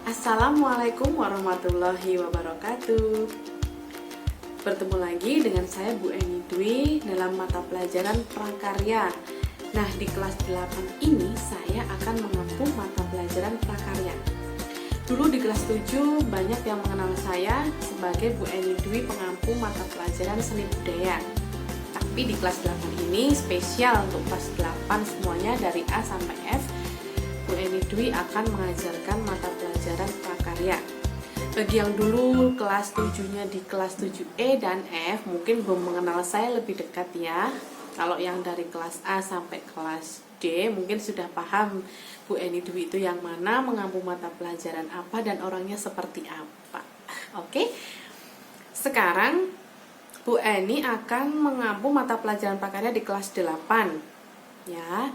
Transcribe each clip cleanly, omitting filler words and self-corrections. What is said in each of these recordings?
Assalamualaikum warahmatullahi wabarakatuh. Bertemu lagi dengan saya Bu Eni Dwi dalam mata pelajaran prakarya. Nah, di kelas 8 ini saya akan mengampu mata pelajaran prakarya. Dulu di kelas 7 banyak yang mengenal saya sebagai Bu Eni Dwi pengampu mata pelajaran seni budaya. Tapi di kelas 8 ini spesial untuk kelas 8 semuanya dari A sampai F. Bu Eni Dwi akan mengajarkan mata pelajaran prakarya. Bagi yang dulu kelas 7-nya di kelas 7E dan F mungkin belum mengenal saya lebih dekat ya. Kalau yang dari kelas A sampai kelas D mungkin sudah paham Bu Eni Dwi itu yang mana, mengampu mata pelajaran apa, dan orangnya seperti apa. Oke. Sekarang Bu Eni akan mengampu mata pelajaran prakarya di kelas 8. Ya.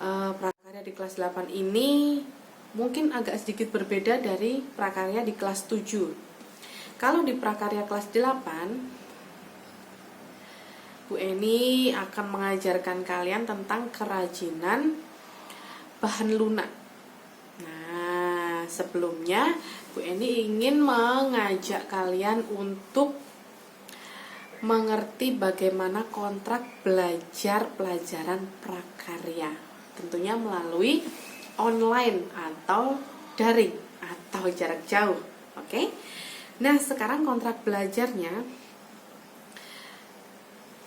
Prakarya di kelas 8 ini mungkin agak sedikit berbeda dari prakarya di kelas 7. Kalau di prakarya kelas 8, Bu Eni akan mengajarkan kalian tentang kerajinan bahan lunak. Nah, sebelumnya Bu Eni ingin mengajak kalian untuk mengerti bagaimana kontrak belajar pelajaran prakarya. Tentunya melalui online atau daring atau jarak jauh. Oke. Nah, sekarang kontrak belajarnya,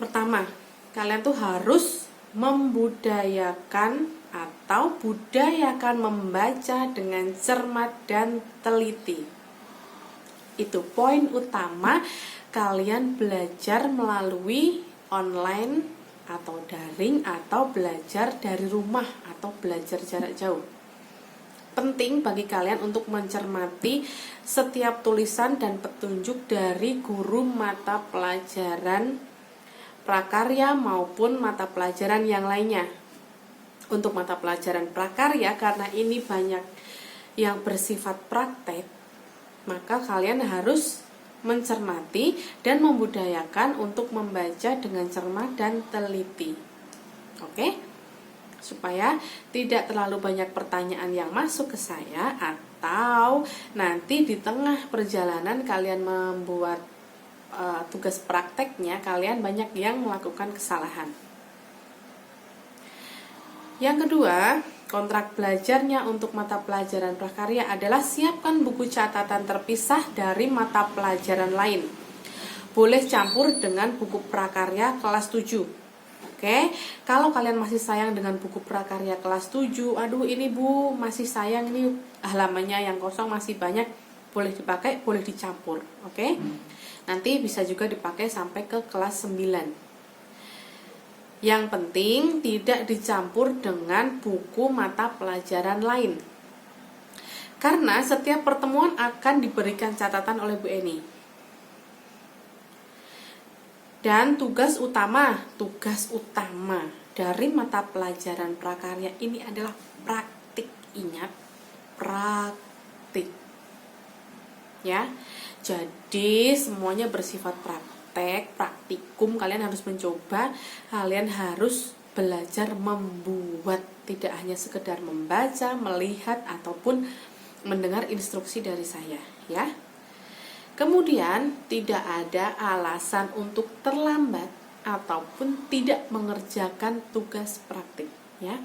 pertama, kalian tuh harus membudayakan atau budayakan membaca dengan cermat dan teliti. Itu poin utama kalian belajar melalui online atau daring atau belajar dari rumah atau belajar jarak jauh. Penting bagi kalian untuk mencermati setiap tulisan dan petunjuk dari guru mata pelajaran prakarya maupun mata pelajaran yang lainnya. Untuk mata pelajaran prakarya, karena ini banyak yang bersifat praktek, maka kalian harus mencermati dan membudayakan untuk membaca dengan cermat dan teliti. Oke? Supaya tidak terlalu banyak pertanyaan yang masuk ke saya, atau nanti di tengah perjalanan kalian membuat tugas prakteknya, kalian banyak yang melakukan kesalahan. Yang kedua, kontrak belajarnya untuk mata pelajaran prakarya adalah siapkan buku catatan terpisah dari mata pelajaran lain. Boleh campur dengan buku prakarya kelas 7. Oke, kalau kalian masih sayang dengan buku prakarya kelas 7, aduh ini Bu, masih sayang ini halamannya yang kosong masih banyak, boleh dipakai, boleh dicampur. Oke. Nanti bisa juga dipakai sampai ke kelas 9. Yang penting tidak dicampur dengan buku mata pelajaran lain. Karena setiap pertemuan akan diberikan catatan oleh Bu Eni. Dan tugas utama dari mata pelajaran prakarya ini adalah praktik. Ingat, praktik. Ya. Jadi semuanya bersifat praktikum, kalian harus mencoba, kalian harus belajar membuat, tidak hanya sekedar membaca, melihat ataupun mendengar instruksi dari saya, ya. Kemudian tidak ada alasan untuk terlambat ataupun tidak mengerjakan tugas praktik, ya.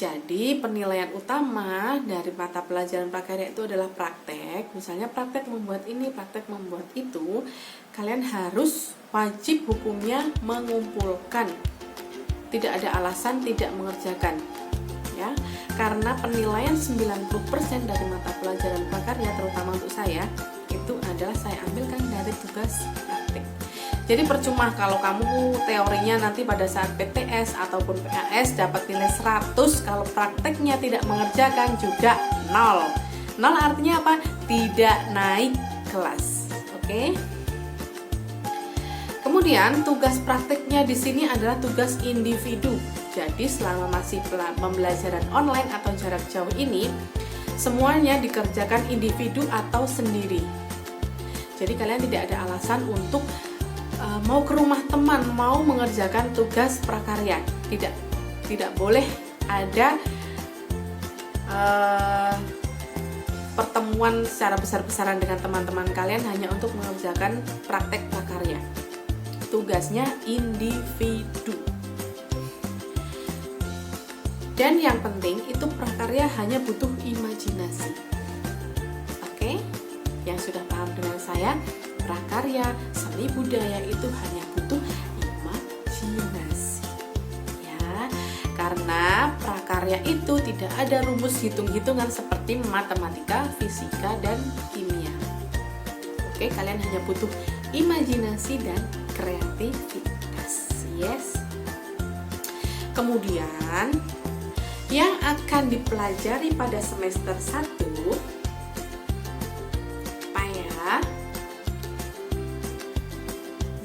Jadi penilaian utama dari mata pelajaran prakarya itu adalah praktek. Misalnya praktek membuat ini, praktek membuat itu. Kalian harus wajib hukumnya mengumpulkan. Tidak ada alasan tidak mengerjakan. Ya, karena penilaian 90% dari mata pelajaran prakarya, terutama untuk saya, itu adalah saya ambilkan dari tugas praktek. Jadi percuma kalau kamu teorinya nanti pada saat PTS ataupun PAS dapat nilai 100, kalau prakteknya tidak mengerjakan juga 0. 0 artinya apa? Tidak naik kelas. Oke. Kemudian tugas prakteknya di sini adalah tugas individu. Jadi selama masih pembelajaran online atau jarak jauh ini, semuanya dikerjakan individu atau sendiri. Jadi kalian tidak ada alasan untuk mau ke rumah teman, mau mengerjakan tugas prakarya. Tidak boleh ada ketemuan secara besar-besaran dengan teman-teman kalian hanya untuk mengerjakan praktek prakarya. Tugasnya individu. Dan yang penting itu prakarya hanya butuh imajinasi. Oke? Yang sudah paham dengan saya, prakarya seni budaya itu hanya butuh imajinasi. Ya, karena prakarya itu tidak ada rumus hitung-hitungan seperti matematika, fisika, dan kimia. Oke, kalian hanya butuh imajinasi dan kreativitas. Yes. Kemudian yang akan dipelajari pada semester 1 apa ya?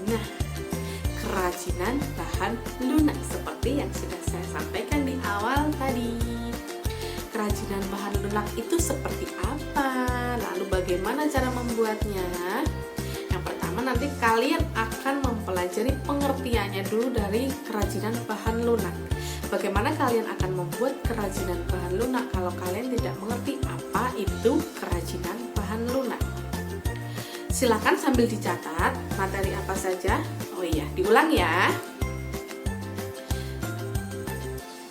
Nah, kerajinan bahan lunak seperti yang sudah saya sampaikan di awal tadi. Kerajinan bahan lunak itu seperti apa? Lalu bagaimana cara membuatnya? Yang pertama, nanti kalian akan mempelajari pengertiannya dulu dari kerajinan bahan lunak. Bagaimana kalian akan membuat kerajinan bahan lunak kalau kalian tidak mengerti apa itu kerajinan bahan lunak? Silakan sambil dicatat materi apa saja. Oh iya, diulang ya.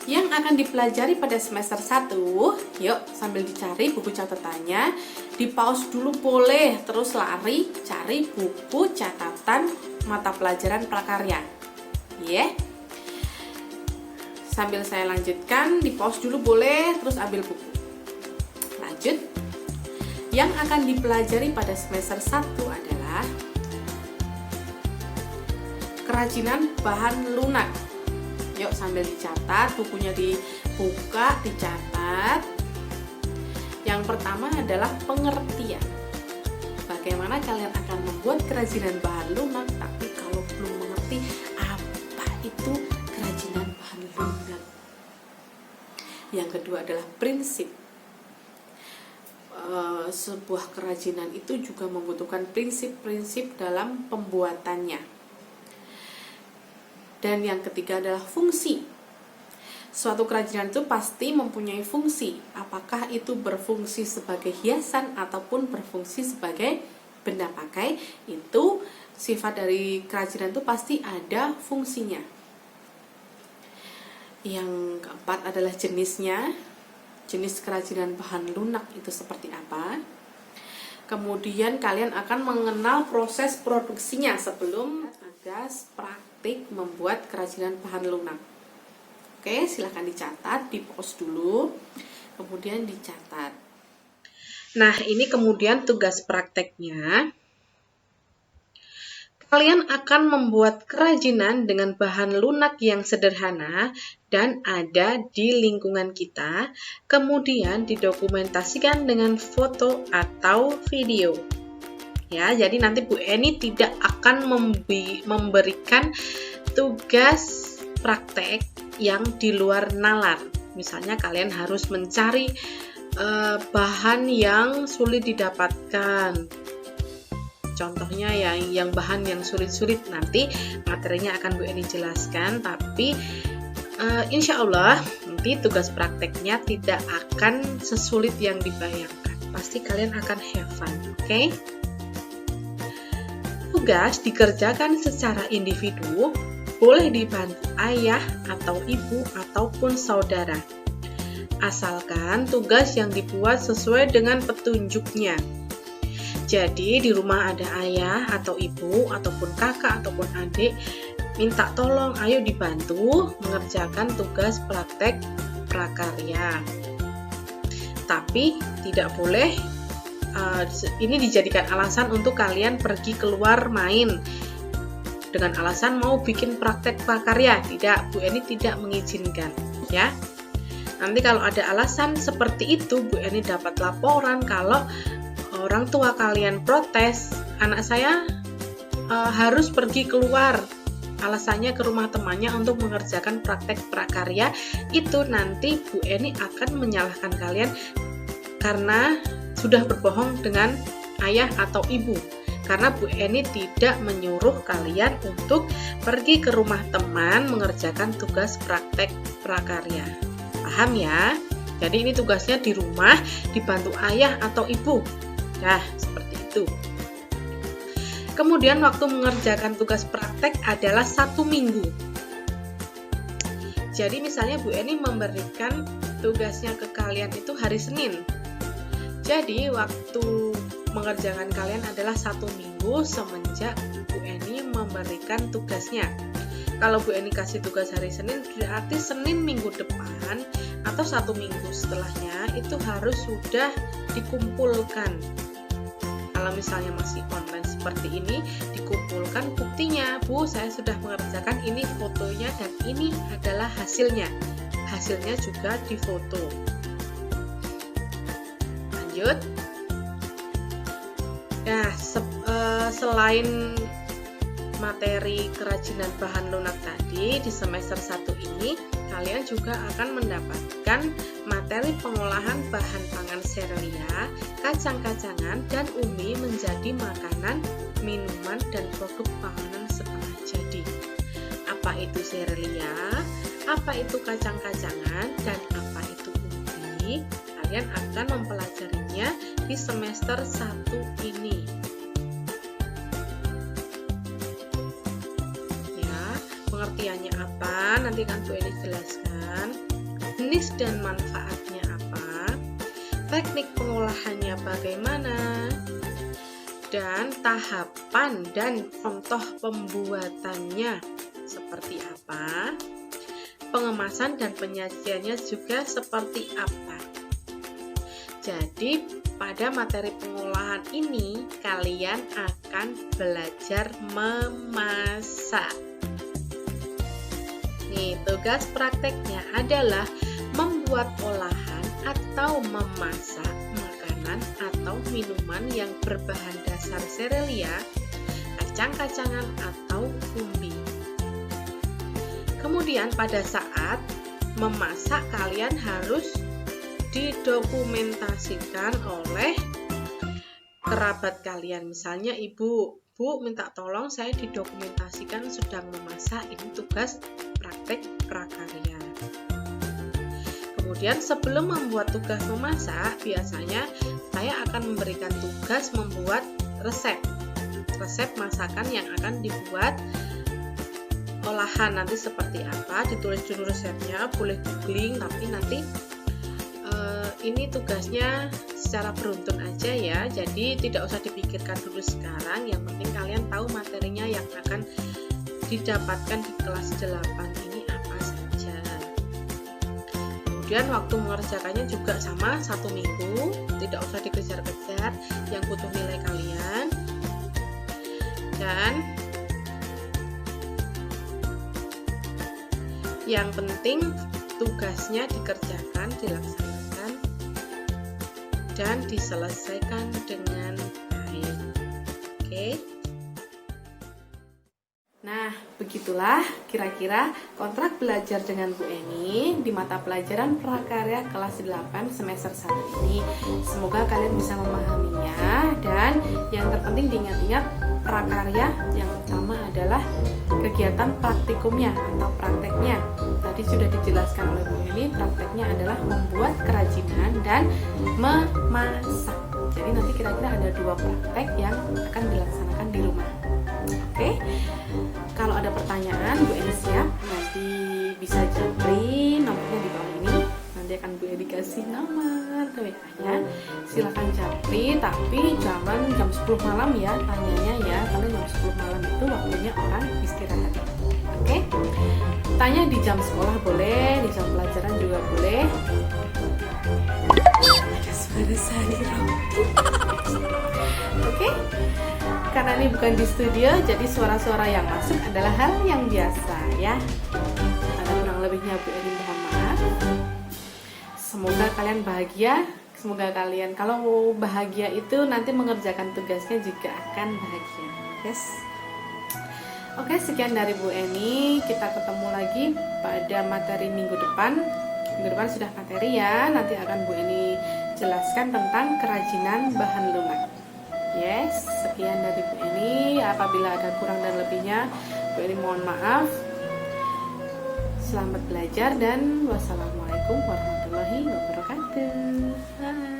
Yang akan dipelajari pada semester 1, yuk sambil dicari buku catatannya, di pause dulu boleh, terus lari cari buku catatan mata pelajaran prakarya. Yeah. Sambil saya lanjutkan, di pause dulu boleh, terus ambil buku. Lanjut. Yang akan dipelajari pada semester 1 adalah kerajinan bahan lunak. Yuk sambil dicatat, bukunya dibuka, dicatat. Yang pertama adalah pengertian. Bagaimana kalian akan membuat kerajinan bahan lunak, tapi kalau belum mengerti apa itu kerajinan bahan lunak. Yang kedua adalah prinsip. Sebuah kerajinan itu juga membutuhkan prinsip-prinsip dalam pembuatannya. Dan yang ketiga adalah fungsi. Suatu kerajinan itu pasti mempunyai fungsi. Apakah itu berfungsi sebagai hiasan ataupun berfungsi sebagai benda pakai, itu sifat dari kerajinan itu pasti ada fungsinya. Yang keempat adalah jenisnya. Jenis kerajinan bahan lunak itu seperti apa. Kemudian kalian akan mengenal proses produksinya sebelum tugas praktik membuat kerajinan bahan lunak. Oke, silahkan dicatat, di pause dulu, kemudian dicatat. Nah, ini kemudian tugas prakteknya. Kalian akan membuat kerajinan dengan bahan lunak yang sederhana dan ada di lingkungan kita, kemudian didokumentasikan dengan foto atau video. Ya, jadi nanti Bu Eni tidak akan memberikan tugas praktek yang di luar nalar. Misalnya kalian harus mencari bahan yang sulit didapatkan. Contohnya yang bahan yang sulit-sulit, nanti materinya akan Bu Eni jelaskan, tapi insya Allah nanti tugas prakteknya tidak akan sesulit yang dibayangkan. Pasti kalian akan have fun, oke? Tugas dikerjakan secara individu, boleh dibantu ayah atau ibu ataupun saudara. Asalkan tugas yang dibuat sesuai dengan petunjuknya. Jadi di rumah ada ayah atau ibu ataupun kakak ataupun adik, minta tolong ayo dibantu mengerjakan tugas praktek prakarya. Tapi tidak boleh ini dijadikan alasan untuk kalian pergi keluar main dengan alasan mau bikin praktek prakarya. Tidak, Bu Eni tidak mengizinkan, ya. Nanti kalau ada alasan seperti itu, Bu Eni dapat laporan kalau orang tua kalian protes, anak saya harus pergi keluar, alasannya ke rumah temannya untuk mengerjakan praktek prakarya, itu nanti Bu Eni akan menyalahkan kalian karena sudah berbohong dengan ayah atau ibu. Karena Bu Eni tidak menyuruh kalian untuk pergi ke rumah teman mengerjakan tugas praktek prakarya. Paham ya? Jadi ini tugasnya di rumah, dibantu ayah atau ibu. Nah, seperti itu. Kemudian waktu mengerjakan tugas praktek adalah 1 minggu. Jadi misalnya Bu Eni memberikan tugasnya ke kalian itu hari Senin. Jadi waktu mengerjakan kalian adalah 1 minggu semenjak Bu Eni memberikan tugasnya. Kalau Bu Eni kasih tugas hari Senin, berarti Senin minggu depan atau 1 minggu setelahnya itu harus sudah dikumpulkan. Kalau misalnya masih online seperti ini, dikumpulkan buktinya, Bu, saya sudah mengerjakan, ini fotonya dan ini adalah hasilnya. Hasilnya juga difoto. Lanjut. Nah, selain materi kerajinan bahan lunak tadi, di semester 1 ini kalian juga akan mendapatkan materi pengolahan bahan pangan serealia, kacang-kacangan, dan umbi menjadi makanan, minuman, dan produk panganan setengah jadi. Apa itu serealia, apa itu kacang-kacangan, dan apa itu umbi, kalian akan mempelajarinya di semester 1 ini. Pengertiannya apa, nanti akan Bu Eni jelaskan. Jenis dan manfaatnya apa, teknik pengolahannya bagaimana, dan tahapan dan contoh pembuatannya seperti apa, pengemasan dan penyajiannya juga seperti apa. Jadi pada materi pengolahan ini kalian akan belajar memasak. Nih, tugas prakteknya adalah membuat olahan atau memasak makanan atau minuman yang berbahan dasar serealia, kacang-kacangan atau umbi. Kemudian pada saat memasak kalian harus didokumentasikan oleh kerabat kalian. Misalnya ibu, Bu minta tolong saya didokumentasikan sedang memasak, ini tugas praktek prakarya. Kemudian sebelum membuat tugas memasak, biasanya saya akan memberikan tugas membuat resep masakan yang akan dibuat olahan nanti seperti apa, ditulis dulu resepnya, boleh googling, tapi nanti ini tugasnya secara beruntun aja ya, jadi tidak usah dipikirkan dulu sekarang, yang penting kalian tahu materinya yang akan didapatkan di kelas 8 ini apa saja. Kemudian waktu mengerjakannya juga sama, 1 minggu, tidak usah dikejar-kejar, yang butuh nilai kalian. Dan yang penting tugasnya dikerjakan, dilaksanakan, dan diselesaikan dengan baik. Oke. Nah, begitulah kira-kira kontrak belajar dengan Bu Eni di mata pelajaran prakarya kelas 8 semester 1 ini. Semoga kalian bisa memahaminya, dan yang terpenting diingat-ingat, prakarya yang utama adalah kegiatan praktikumnya atau prakteknya. Tadi sudah dijelaskan oleh Bu Eni, prakteknya adalah membuat kerajinan dan memasak. Jadi nanti kira-kira ada 2 praktek yang akan dilaksanakan di rumah. Oke, kalau ada pertanyaan Bu Eni siap, nanti bisa japri nomornya di bawah ini. Nanti akan Bu Eni kasih nomor WA-nya. Silakan japri, tapi jangan jam 10 malam ya tanyanya ya, karena jam 10 malam itu waktunya orang istirahat. Oke, tanya di jam sekolah boleh, di jam pelajaran juga boleh. Ada suara sari roti. Oke, karena ini bukan di studio, jadi suara-suara yang masuk adalah hal yang biasa ya. Ada kurang lebihnya Bu Eni mohon maaf. Semoga kalian bahagia. Semoga kalian kalau bahagia itu nanti mengerjakan tugasnya juga akan bahagia. Yes. Oke, sekian dari Bu Eni. Kita ketemu lagi pada materi minggu depan. Minggu depan sudah materi ya. Nanti akan Bu Eni jelaskan tentang kerajinan bahan lunak. Yes, sekian dari Bu Eni. Apabila ada kurang dan lebihnya, Bu Eni mohon maaf. Selamat belajar dan wassalamualaikum warahmatullahi wabarakatuh. Bye.